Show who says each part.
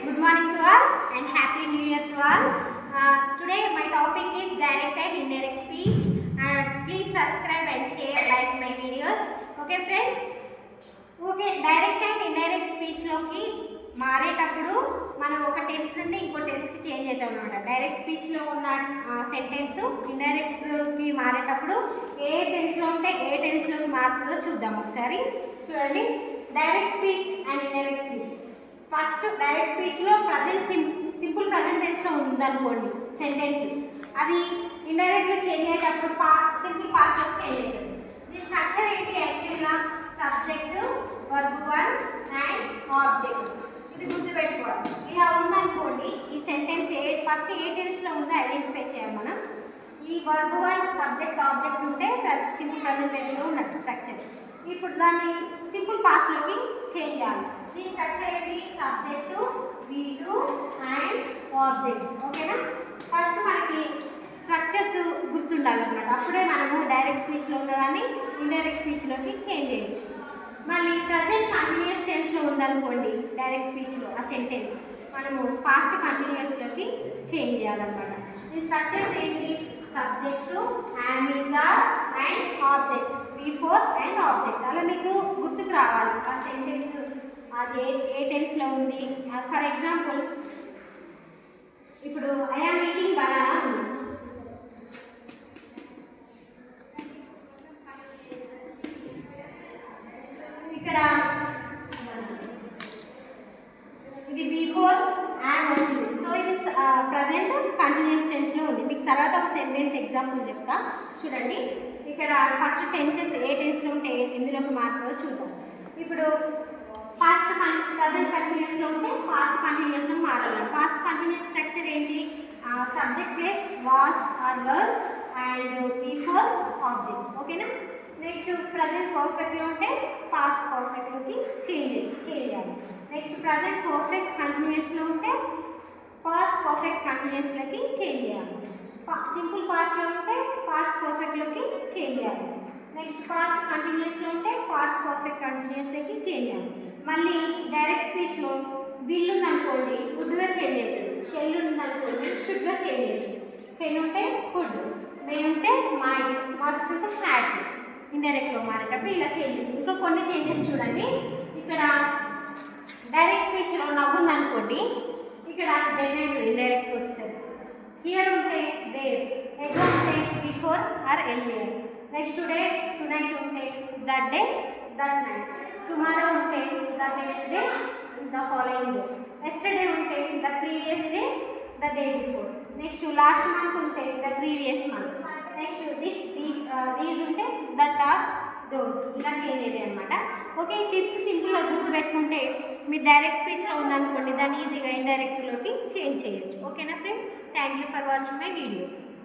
Speaker 1: good morning to all and happy new year to all. Today my topic is direct and indirect speech, and please subscribe and share, like my videos. Okay friends, okay, direct and indirect speech లోకి మారేటప్పుడు మనం ఒక tense నుండి ఇంకో tense కి change అవుతాం అన్నమాట. Direct speech లో ఉన్న సెంటెన్స్ ఇండైరెక్ట్ లోకి మారేటప్పుడు ఏ టెన్స్ లో ఉంటే ఏ టెన్స్ లోకి మారుతుందో చూద్దాం ఒకసారి. చూడండి, direct speech and indirect speech. First direct speech లో ప్రజెంట్ సింపుల్ ప్రజెంట్ టెన్స్ లో ఉందనుకోండి సెంటెన్స్, అది ఇండైరెక్ట్ గా చేంజ్ అయ్యేటప్పుడు సింపుల్ పాస్ట్ లోకి చేంజ్ అవుతుంది. దీని స్ట్రక్చర్ ఏంటి యాక్చువల్గా? Subject, verb 1 and object. ఇది గుర్తుపెట్టుకోవాలి. ఇలా ఉందనుకోండి ఈ సెంటెన్స్ ఫస్ట్ ఏ టెన్స్ లో ఉందో ఐడెంటిఫై చేయాలి మనం. ఈ వర్బ్ 1 సబ్జెక్ట్ ఆబ్జెక్ట్ ఉంటే సింపుల్ ప్రజెంట్ టెన్స్ లో ఉన్నట్టు స్ట్రక్చర్. ఇప్పుడు దాన్ని సింపుల్ పాస్ట్ లోకి చేంజ్ చేయాలి. దీని స్ట్రక్చర్ ఏంటి? Subject, V2 and object. ఓకేనా? ఫస్ట్ మనకి స్ట్రక్చర్స్ గుర్తుండాలన్నమాట. అప్పుడే మనము డైరెక్ట్ స్పీచ్లో ఉన్నదాన్ని ఇండైరెక్ట్ స్పీచ్లోకి చేంజ్ చేయొచ్చు. మళ్ళీ ప్రజెంట్ కంటిన్యూస్ టెన్స్లో ఉందనుకోండి డైరెక్ట్ స్పీచ్లో ఆ సెంటెన్స్, మనము పాస్ట్ కంటిన్యూస్లోకి చేంజ్ చేయాలన్నమాట. ఈ స్ట్రక్చర్స్ ఏంటి? Subject, am, is, are and object, V4 and object. అలా మీకు గుర్తుకు రావాలి ఆ సెంటెన్స్ అది ఏ టెన్స్లో ఉంది. ఫర్ ఎగ్జాంపుల్, ఇప్పుడు ఐ యామ్ ఈటింగ్ బనానా ఉంది. ఇక్కడ ఇది V4 యామ్ వచ్చింది. సో ఇది ప్రజెంట్ కంటిన్యూస్ టెన్స్లో ఉంది. మీకు తర్వాత ఒక సెంటెన్స్ ఎగ్జాంపుల్ చెప్తా చూడండి. ఇక్కడ ఫస్ట్ టెన్సెస్ ఏ టెన్స్లో ఉంటే ఎందులోకి మారుతుందో చూద్దాం. ఇప్పుడు పాస్ట్ ప్రజెంట్ కంటిన్యూస్లో ఉంటే పాస్ట్ కంటిన్యూస్లో మారాలి. పాస్ట్ కంటిన్యూస్ స్ట్రక్చర్ ఏంటి? Subject plus was or were and V4 object. ఓకేనా? నెక్స్ట్ ప్రజెంట్ పర్ఫెక్ట్లో ఉంటే పాస్ట్ పర్ఫెక్ట్లోకి చేంజ్ చేయాలి. నెక్స్ట్ ప్రజెంట్ పర్ఫెక్ట్ కంటిన్యూస్లో ఉంటే పాస్ట్ పర్ఫెక్ట్ కంటిన్యూస్లోకి చేంజ్ చేయాలి. సింపుల్ పాస్ట్లో ఉంటే పాస్ట్ పర్ఫెక్ట్లోకి చేంజ్ చేయాలి. నెక్స్ట్ పాస్ట్ కంటిన్యూస్లో ఉంటే పాస్ట్ పర్ఫెక్ట్ కంటిన్యూస్లోకి చేంజ్ చేయాలి. మళ్ళీ డైరెక్ట్ స్పీచ్లో విల్ ఉందనుకోండి వుడ్గా చేంజ్ అవుతుంది. షెల్ ఉందనుకోండి షుడ్గా చేంజ్ అవుతుంది. పెన్ ఉంటే ఫుడ్, మెయిన్ ఉంటే మైండ్, మస్ట్ ఉంటే హ్యాడ్. ఇండైరెక్ట్లో మారేటప్పుడు ఇలా చేంజెస్. ఇంకా కొన్ని చేంజెస్ చూడండి. ఇక్కడ డైరెక్ట్ స్పీచ్లో నవ్వు ఉందనుకోండి, ఇక్కడ డెన్ అయితే ఇండైరెక్ట్ వచ్చేది. హియర్ ఉంటే దేర్, ఎగ్జామ్ ఉంటే before or earlier. Next today, tonight ఉంటే that day, that night. Tomorrow ఉంటే the next day, the following day. Yesterday ఉంటే the previous day, the day before. Next last month ఉంటే the previous month. Next these ఉంటే that or those. ఇలా change అయ్యాయి అనమాట. Okay, ఈ tips సింపుల్గా గుర్తుపెట్టుకుంటే మీరు డైరెక్ట్ స్పీచ్లో ఉందనుకోండి దాన్ని ఈజీగా ఇండైరెక్ట్లోకి చేంజ్ చేయొచ్చు. ఓకేనా friends? Thank you for watching my video.